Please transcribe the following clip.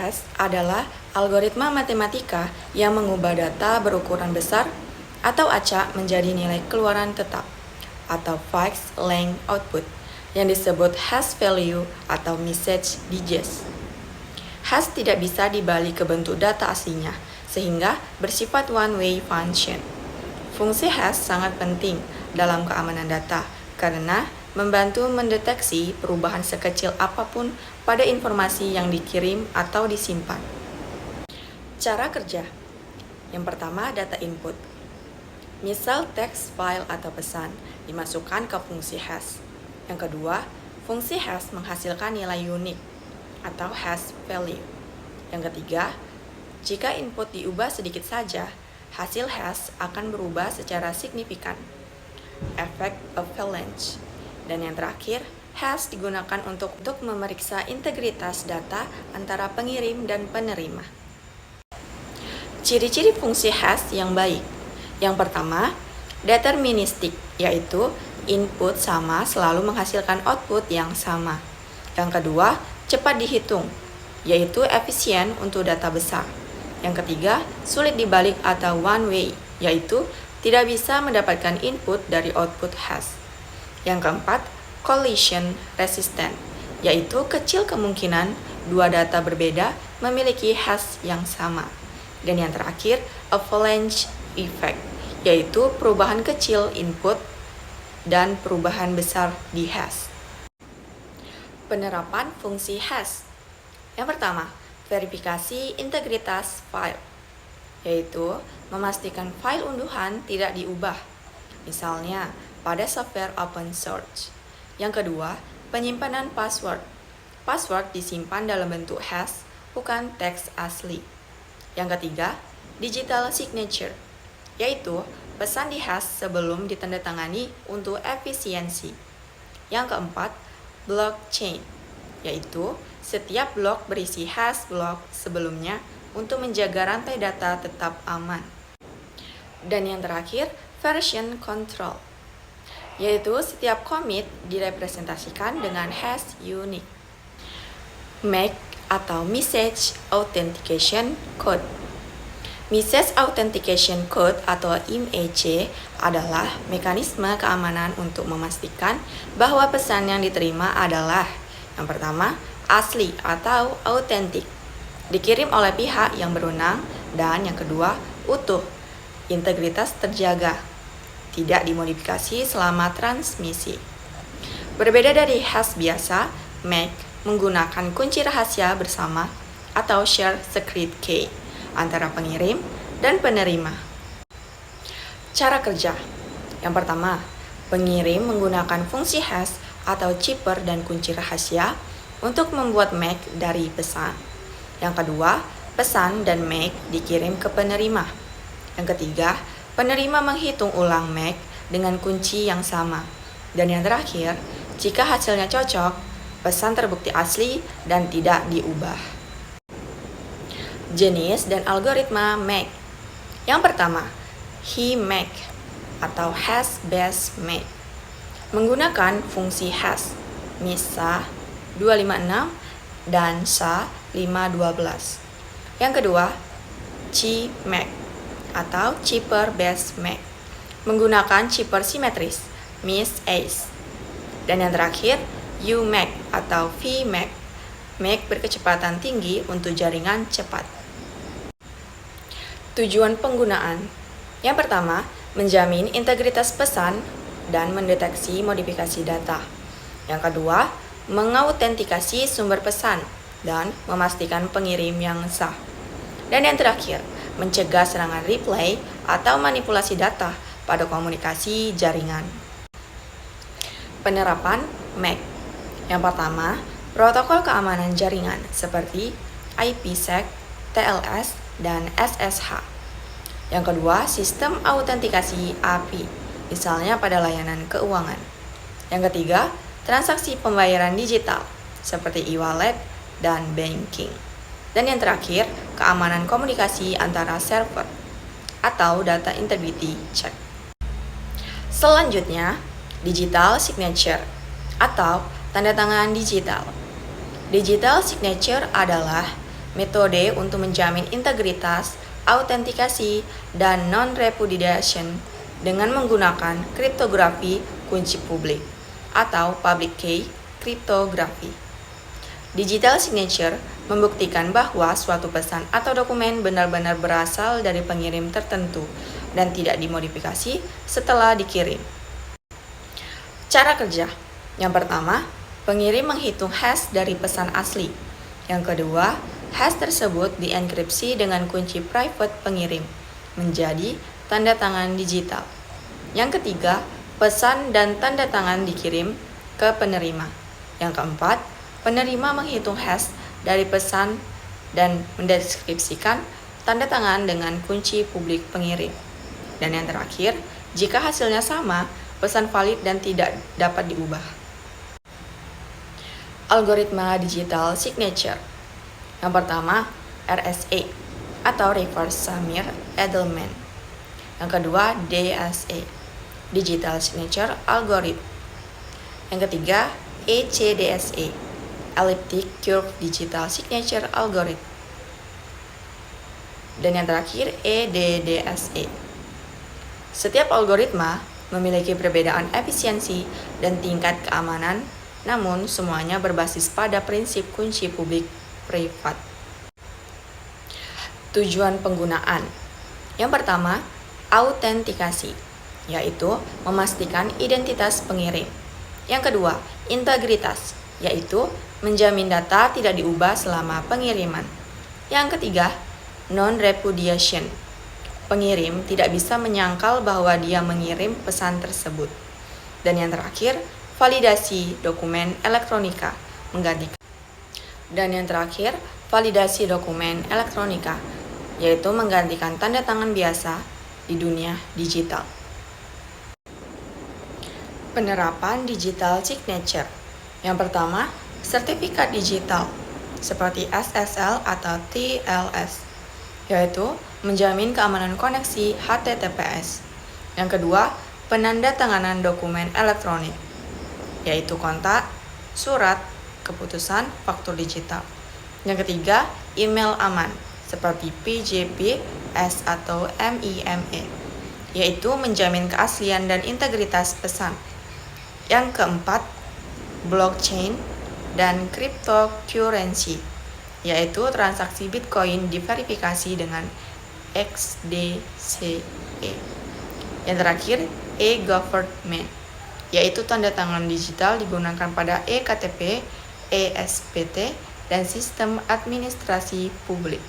hash adalah algoritma matematika yang mengubah data berukuran besar atau acak menjadi nilai keluaran tetap atau fixed length output yang disebut hash value atau message digest. Hash tidak bisa dibalik ke bentuk data aslinya, sehingga bersifat one-way function. Fungsi hash sangat penting dalam keamanan data karena membantu mendeteksi perubahan sekecil apapun pada informasi yang dikirim atau disimpan. Cara kerja. Yang pertama, data input. Misal teks, file, atau pesan dimasukkan ke fungsi hash. Yang kedua, fungsi hash menghasilkan nilai unik atau hash value. Yang ketiga, jika input diubah sedikit saja, hasil hash akan berubah secara signifikan. Efek avalanche. Dan yang terakhir, hash digunakan untuk memeriksa integritas data antara pengirim dan penerima. Ciri-ciri fungsi hash yang baik. Yang pertama, deterministik, yaitu input sama selalu menghasilkan output yang sama. Yang kedua, cepat dihitung, yaitu efisien untuk data besar. Yang ketiga, sulit dibalik atau one way, yaitu tidak bisa mendapatkan input dari output hash. Yang keempat, collision resistant, yaitu kecil kemungkinan dua data berbeda memiliki hash yang sama. Dan yang terakhir, avalanche effect, yaitu perubahan kecil input dan perubahan besar di hash. Penerapan fungsi hash. Yang pertama, verifikasi integritas file, yaitu memastikan file unduhan tidak diubah, misalnya pada software open source. Yang kedua, penyimpanan password. Password disimpan dalam bentuk hash, bukan teks asli. Yang ketiga, digital signature, yaitu pesan di hash sebelum ditandatangani untuk efisiensi. Yang keempat, blockchain, yaitu setiap blok berisi hash blok sebelumnya untuk menjaga rantai data tetap aman. Dan yang terakhir, version control, yaitu setiap commit direpresentasikan dengan hash unik. MAC atau Message Authentication Code. Message Authentication Code atau MEC adalah mekanisme keamanan untuk memastikan bahwa pesan yang diterima adalah yang pertama, asli atau autentik, dikirim oleh pihak yang berwenang, dan yang kedua, utuh, integritas terjaga, tidak dimodifikasi selama transmisi. Berbeda dari hash biasa, MAC menggunakan kunci rahasia bersama atau share secret key antara pengirim dan penerima. Cara kerja. Yang pertama, pengirim menggunakan fungsi hash atau cipher dan kunci rahasia untuk membuat MAC dari pesan. Yang kedua, pesan dan MAC dikirim ke penerima. Yang ketiga, penerima menghitung ulang MAC dengan kunci yang sama. Dan yang terakhir, jika hasilnya cocok, pesan terbukti asli dan tidak diubah. Jenis dan algoritma MAC. Yang pertama, HEMAC atau Hash Based MAC, menggunakan fungsi hash, MISA 256 dan SHA-512. Yang kedua, CMAC atau Cipher Based MAC, menggunakan cipher simetris, MIS-ACE. Dan yang terakhir, UMAC atau VMAC, MAC berkecepatan tinggi untuk jaringan cepat. Tujuan penggunaan. Yang pertama, menjamin integritas pesan dan mendeteksi modifikasi data. Yang kedua, mengautentikasi sumber pesan dan memastikan pengirim yang sah. Dan yang terakhir, mencegah serangan replay atau manipulasi data pada komunikasi jaringan. Penerapan MAC. Yang pertama, protokol keamanan jaringan seperti IPsec, TLS, dan SSH. Yang kedua, sistem autentikasi API, misalnya pada layanan keuangan. Yang ketiga, transaksi pembayaran digital seperti e-wallet dan banking. Dan yang terakhir, keamanan komunikasi antara server atau data integrity check. Selanjutnya, digital signature atau tanda tangan digital. Digital signature adalah metode untuk menjamin integritas, autentikasi, dan non-repudiation dengan menggunakan kriptografi kunci publik atau public key cryptography. Digital signature membuktikan bahwa suatu pesan atau dokumen benar-benar berasal dari pengirim tertentu dan tidak dimodifikasi setelah dikirim. Cara kerja. Yang pertama, pengirim menghitung hash dari pesan asli. Yang kedua, hash tersebut dienkripsi dengan kunci private pengirim menjadi tanda tangan digital. Yang ketiga, pesan dan tanda tangan dikirim ke penerima. Yang keempat, penerima menghitung hash dari pesan dan mendeskripsikan tanda tangan dengan kunci publik pengirim. Dan yang terakhir, jika hasilnya sama, pesan valid dan tidak dapat diubah. Algoritma digital signature. Yang pertama, RSA atau Reverse Samir Edelman. Yang kedua, DSA, Digital Signature Algorithm. Yang ketiga, ECDSA, Elliptic Curve Digital Signature Algorithm. Dan yang terakhir, EDDSA. Setiap algoritma memiliki perbedaan efisiensi dan tingkat keamanan, namun semuanya berbasis pada prinsip kunci publik privat. Tujuan penggunaan. Yang pertama, autentikasi, yaitu memastikan identitas pengirim. Yang kedua, integritas, yaitu menjamin data tidak diubah selama pengiriman. Yang ketiga, non-repudiation. Pengirim tidak bisa menyangkal bahwa dia mengirim pesan tersebut. Dan yang terakhir, validasi dokumen elektronika menggantikan. Dan yang terakhir, validasi dokumen elektronika, yaitu menggantikan tanda tangan biasa di dunia digital. Penerapan digital signature. Yang pertama, sertifikat digital seperti SSL atau TLS, yaitu menjamin keamanan koneksi HTTPS. Yang kedua, penandatanganan dokumen elektronik, yaitu kontak, surat, keputusan, faktur digital. Yang ketiga, email aman seperti PGP-S atau MIME, yaitu menjamin keaslian dan integritas pesan. Yang keempat, blockchain dan cryptocurrency, yaitu transaksi Bitcoin diverifikasi dengan XDCE. Yang terakhir, e-government, yaitu tanda tangan digital digunakan pada eKTP, eSPT, dan sistem administrasi publik.